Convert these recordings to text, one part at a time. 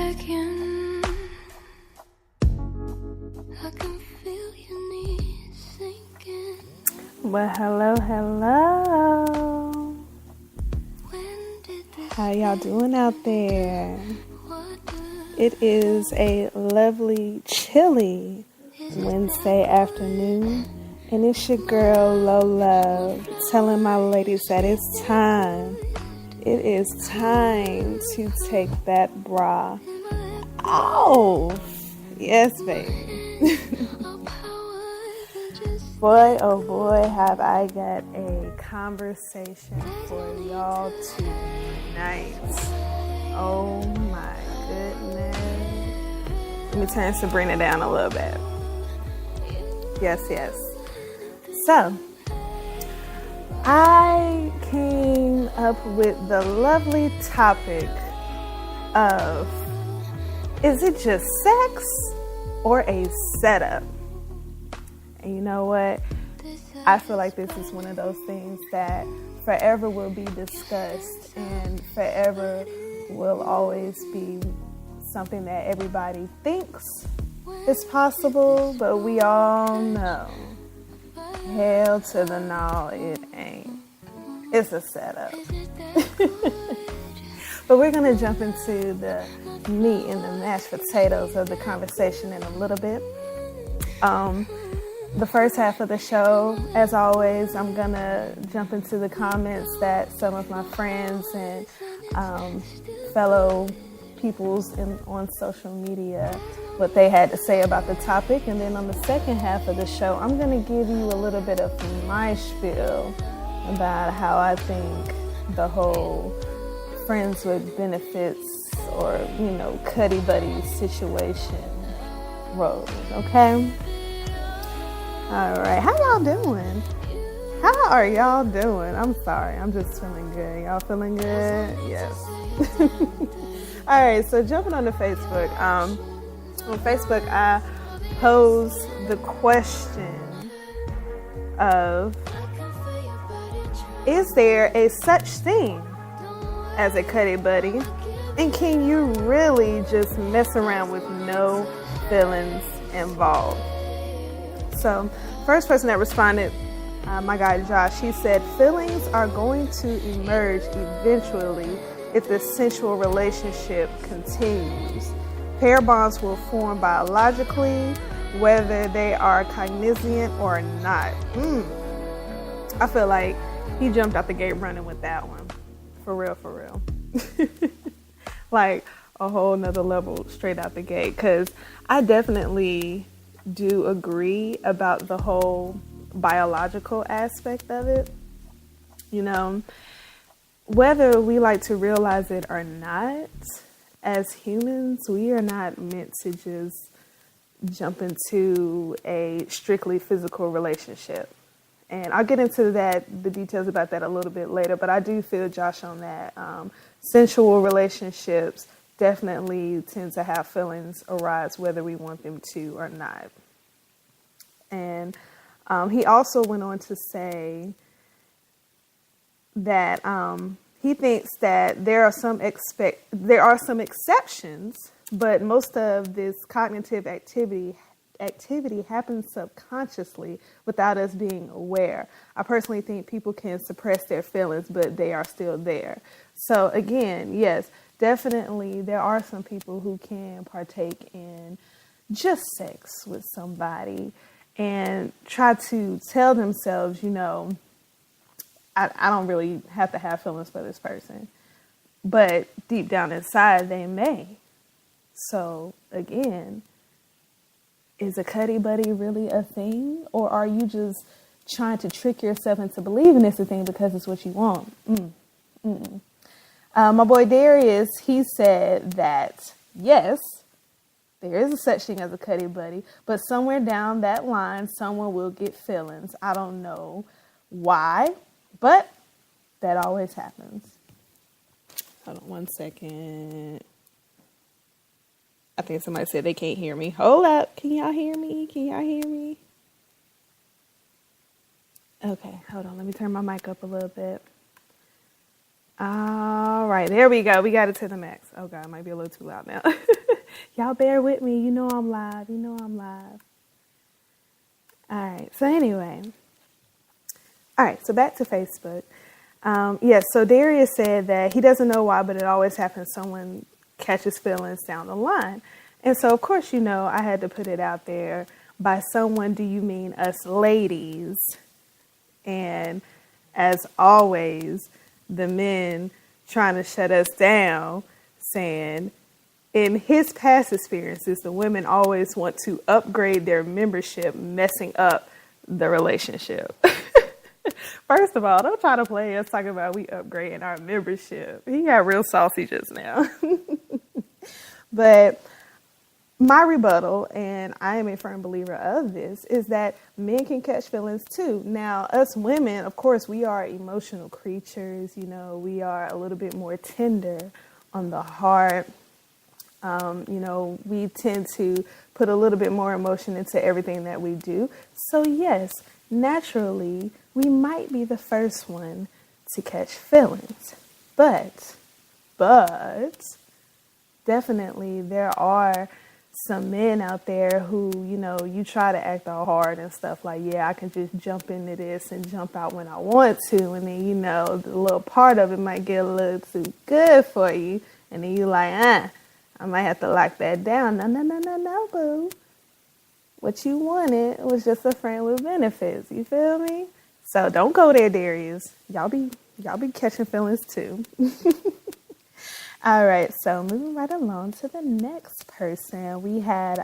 back in. I can feel your knees sinking. Well, hello. How y'all doing out there? It is a lovely, chilly Wednesday afternoon, and it's your girl Lola telling my ladies that it's time. It is time to take that bra off. Yes, baby. Boy, oh boy, have I got a conversation for y'all tonight. Oh my goodness. Let me turn Sabrina down a little bit. Yes. So, I came up with the lovely topic of, is it just sex or a setup? And you know what? I feel like this is one of those things that forever will be discussed and forever will always be something that everybody thinks is possible, but we all know, hell to the no, it ain't. It's a setup. But we're going to jump into the meat and the mashed potatoes of the conversation in a little bit. The first half of the show, as always, I'm going to jump into the comments that some of my friends and fellow peoples on social media, what they had to say about the topic. And then on the second half of the show, I'm going to give you a little bit of my spiel about how I think the whole friends with benefits or, cuddy buddy situation rolls, okay? All right, how y'all doing? How are y'all doing? I'm sorry, I'm just feeling good. Y'all feeling good? Yes. All right, so jumping on to Facebook. On Facebook, I posed the question of, is there a such thing as a cuddy buddy? And can you really just mess around with no feelings involved? So, first person that responded, my guy Josh, he said, feelings are going to emerge eventually if the sensual relationship continues. Pair bonds will form biologically, whether they are cognizant or not. I feel like he jumped out the gate running with that one. For real. Like a whole nother level straight out the gate. Because I definitely do agree about the whole biological aspect of it. Whether we like to realize it or not, as humans, we are not meant to just jump into a strictly physical relationship. And I'll get into the details about that a little bit later, but I do feel Josh on that. Sensual relationships definitely tend to have feelings arise whether we want them to or not. And he also went on to say that he thinks that there are some exceptions, but most of this cognitive activity happens subconsciously without us being aware. I personally think people can suppress their feelings, but they are still there. So again, yes, definitely there are some people who can partake in just sex with somebody and try to tell themselves, I don't really have to have feelings for this person. But deep down inside, they may. So again, is a cuddy buddy really a thing? Or are you just trying to trick yourself into believing it's a thing because it's what you want? My boy Darius, he said that, yes, there is a such thing as a cuddy buddy, but somewhere down that line, someone will get feelings. I don't know why, but that always happens. Hold on one second. I think somebody said they can't hear me. Hold up. Can y'all hear me? Okay, hold on. Let me turn my mic up a little bit. All right, there we go. We got it to the max. Oh God, it might be a little too loud now. Y'all bear with me. You know I'm live. All right, so anyway. All right, so back to Facebook. Yes, so Darius said that he doesn't know why, but it always happens. Someone catches feelings down the line. And so, of course, I had to put it out there. By someone, do you mean us ladies? And as always, the men trying to shut us down, saying, in his past experiences, the women always want to upgrade their membership, messing up the relationship. First of all, don't try to play us talking about we upgrading our membership. He got real saucy just now. But my rebuttal, and I am a firm believer of this, is that men can catch feelings too. Now, us women, of course, we are emotional creatures. We are a little bit more tender on the heart. We tend to put a little bit more emotion into everything that we do. So yes, naturally, we might be the first one to catch feelings. But definitely there are some men out there who, you try to act all hard and stuff like, yeah, I can just jump into this and jump out when I want to. And then, the little part of it might get a little too good for you. And then you're like, I might have to lock that down. No, boo. What you wanted was just a friend with benefits. You feel me? So don't go there, Darius. Y'all be catching feelings too. All right, so moving right along to the next person, we had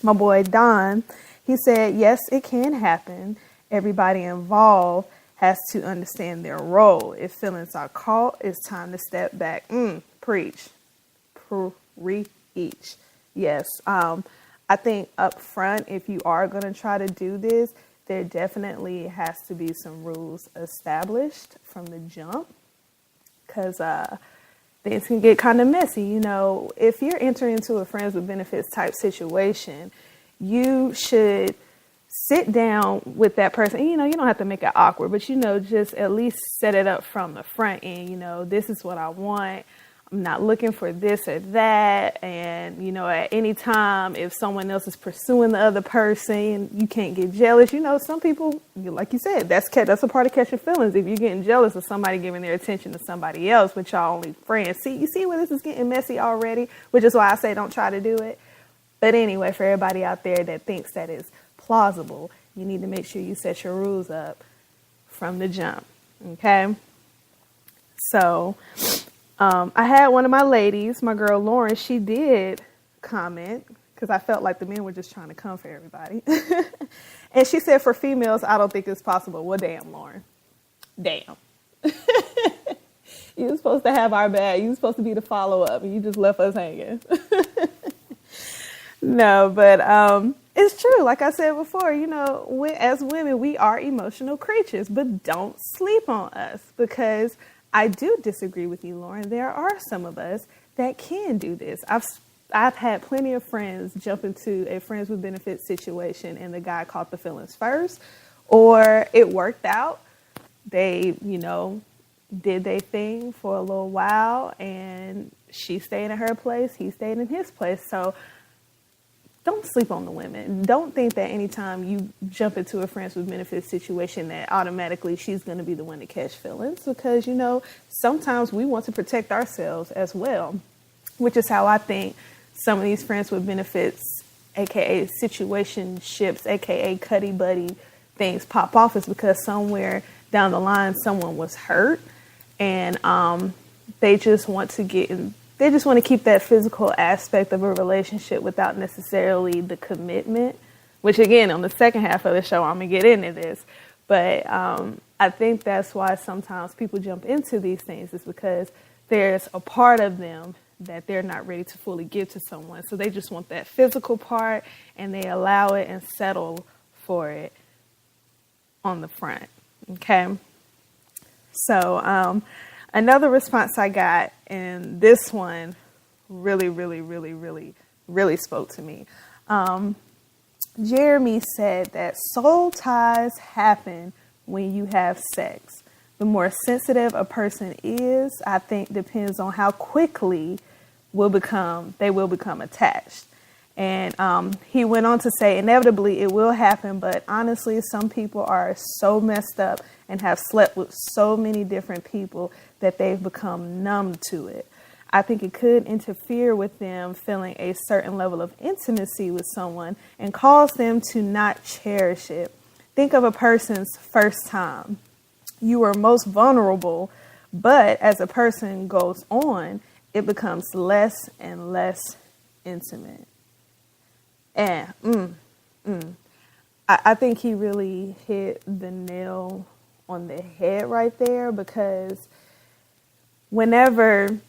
my boy Don. He said, yes, it can happen. Everybody involved has to understand their role. If feelings are caught, it's time to step back. Preach. Preach. Yes. I think up front, if you are going to try to do this, there definitely has to be some rules established from the jump, because things can get kind of messy. If you're entering into a friends with benefits type situation, you should sit down with that person. You don't have to make it awkward, but, just at least set it up from the front end. This is what I want. I'm not looking for this or that. And, at any time, if someone else is pursuing the other person, you can't get jealous. Some people, like you said, that's a part of catching feelings. If you're getting jealous of somebody giving their attention to somebody else, but y'all only friends. You see where this is getting messy already, which is why I say don't try to do it. But anyway, for everybody out there that thinks that is plausible, you need to make sure you set your rules up from the jump. Okay? So I had one of my ladies, my girl Lauren, she did comment, because I felt like the men were just trying to come for everybody. And she said, for females, I don't think it's possible. Well, damn, Lauren. Damn. You were supposed to have our back. You were supposed to be the follow-up, and you just left us hanging. No, but it's true. Like I said before, as women, we are emotional creatures, but don't sleep on us, because I do disagree with you, Lauren. There are some of us that can do this. I've had plenty of friends jump into a friends with benefits situation, and the guy caught the feelings first, or it worked out. They, did their thing for a little while, and she stayed in her place, he stayed in his place. So don't sleep on the women. Don't think that anytime you jump into a friends with benefits situation that automatically she's going to be the one to catch feelings, because, sometimes we want to protect ourselves as well, which is how I think some of these friends with benefits, aka situationships, aka cuddy buddy things pop off, is because somewhere down the line someone was hurt, and they just want to keep that physical aspect of a relationship without necessarily the commitment, which again, on the second half of the show, I'm going to get into this. But I think that's why sometimes people jump into these things, is because there's a part of them that they're not ready to fully give to someone. So they just want that physical part, and they allow it and settle for it on the front. Okay. So another response I got, and this one really, really, really, really, really spoke to me. Jeremy said that soul ties happen when you have sex, the more sensitive a person is, I think depends on how quickly they will become attached. And he went on to say, inevitably it will happen, but honestly, some people are so messed up and have slept with so many different people that they've become numb to it. I think it could interfere with them feeling a certain level of intimacy with someone and cause them to not cherish it. Think of a person's first time. You are most vulnerable, but as a person goes on, it becomes less and less intimate. And I think he really hit the nail on the head right there, because whenever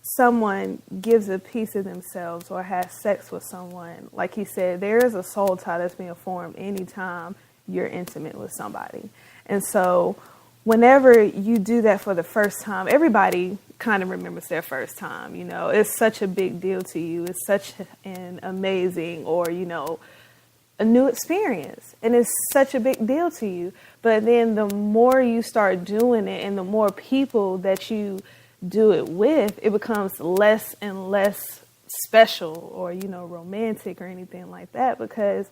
someone gives a piece of themselves or has sex with someone, like he said, there is a soul tie that's being formed anytime you're intimate with somebody. And so whenever you do that for the first time, everybody kind of remembers their first time. You know, it's such a big deal to you. It's such an amazing, or, you know, a new experience. And it's such a big deal to you. But then the more you start doing it and the more people that you do it with, it becomes less and less special or, you know, romantic or anything like that, because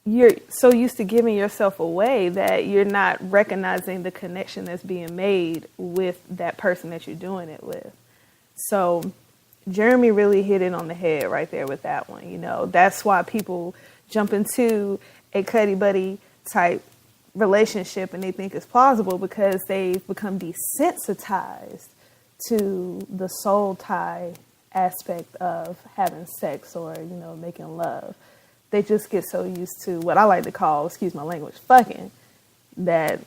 you're so used to giving yourself away that you're not recognizing the connection that's being made with that person that you're doing it with. So Jeremy really hit it on the head right there with that one. You know, that's why people jump into a cuddy buddy type relationship and they think it's plausible, because they've become desensitized to the soul tie aspect of having sex or, you know, making love. They just get so used to what I like to call, excuse my language, fucking, that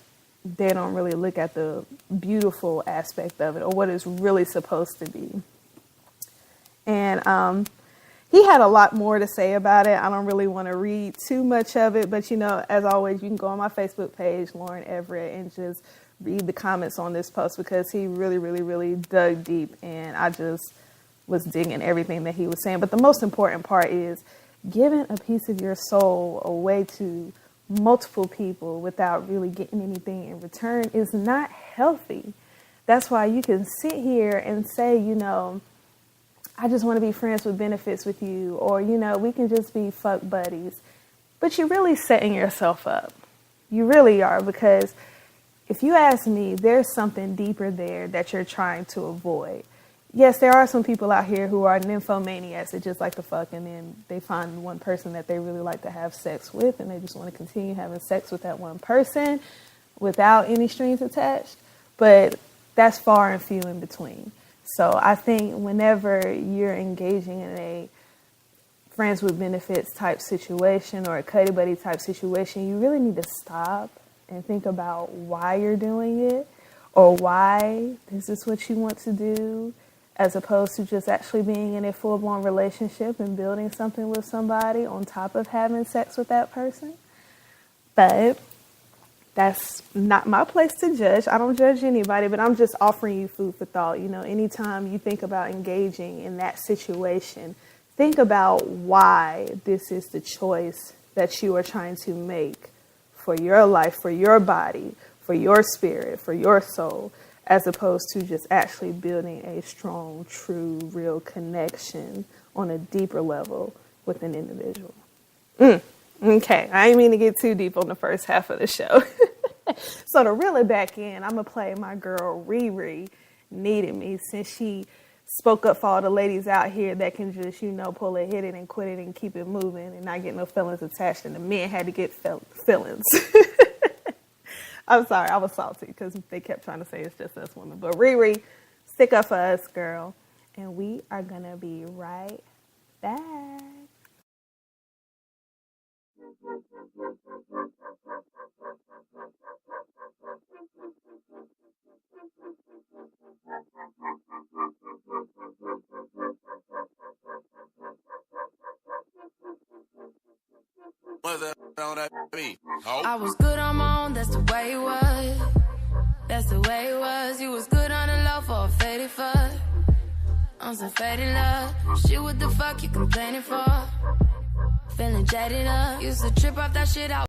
they don't really look at the beautiful aspect of it or what it's really supposed to be. And he had a lot more to say about it. I don't really want to read too much of it, but, you know, as always, you can go on my Facebook page, Lauren Everett, and just read the comments on this post, because he really, really, really dug deep, and I just was digging everything that he was saying. But the most important part is giving a piece of your soul away to multiple people without really getting anything in return is not healthy. That's why you can sit here and say, you know, I just want to be friends with benefits with you, or, you know, we can just be fuck buddies. But you're really setting yourself up. You really are, because if you ask me, there's something deeper there that you're trying to avoid. Yes, there are some people out here who are nymphomaniacs that just like to fuck, and then they find one person that they really like to have sex with, and they just want to continue having sex with that one person without any strings attached. But that's far and few in between. So I think whenever you're engaging in a friends with benefits type situation or a cuddy buddy type situation, you really need to stop and think about why you're doing it, or why this is what you want to do, as opposed to just actually being in a full-blown relationship and building something with somebody on top of having sex with that person. But that's not my place to judge. I don't judge anybody, but I'm just offering you food for thought. You know, anytime you think about engaging in that situation, think about why this is the choice that you are trying to make for your life, for your body, for your spirit, for your soul, as opposed to just actually building a strong, true, real connection on a deeper level with an individual. Okay, I didn't mean to get too deep on the first half of the show. So to reel it back in, I'm going to play my girl Riri Needed Me, since she spoke up for all the ladies out here that can just, you know, pull it, hit it, and quit it and keep it moving and not get no feelings attached, and the men had to get feelings. I'm sorry, I was salty because they kept trying to say it's just us women. But Riri, stick up for us, girl. And we are going to be right back. I was good on my own, that's the way it was. That's the way it was. You was good on the low for a faded fuck. On some faded love. Shit, what the fuck you complaining for? Feeling jaded up. Used to trip off that shit out.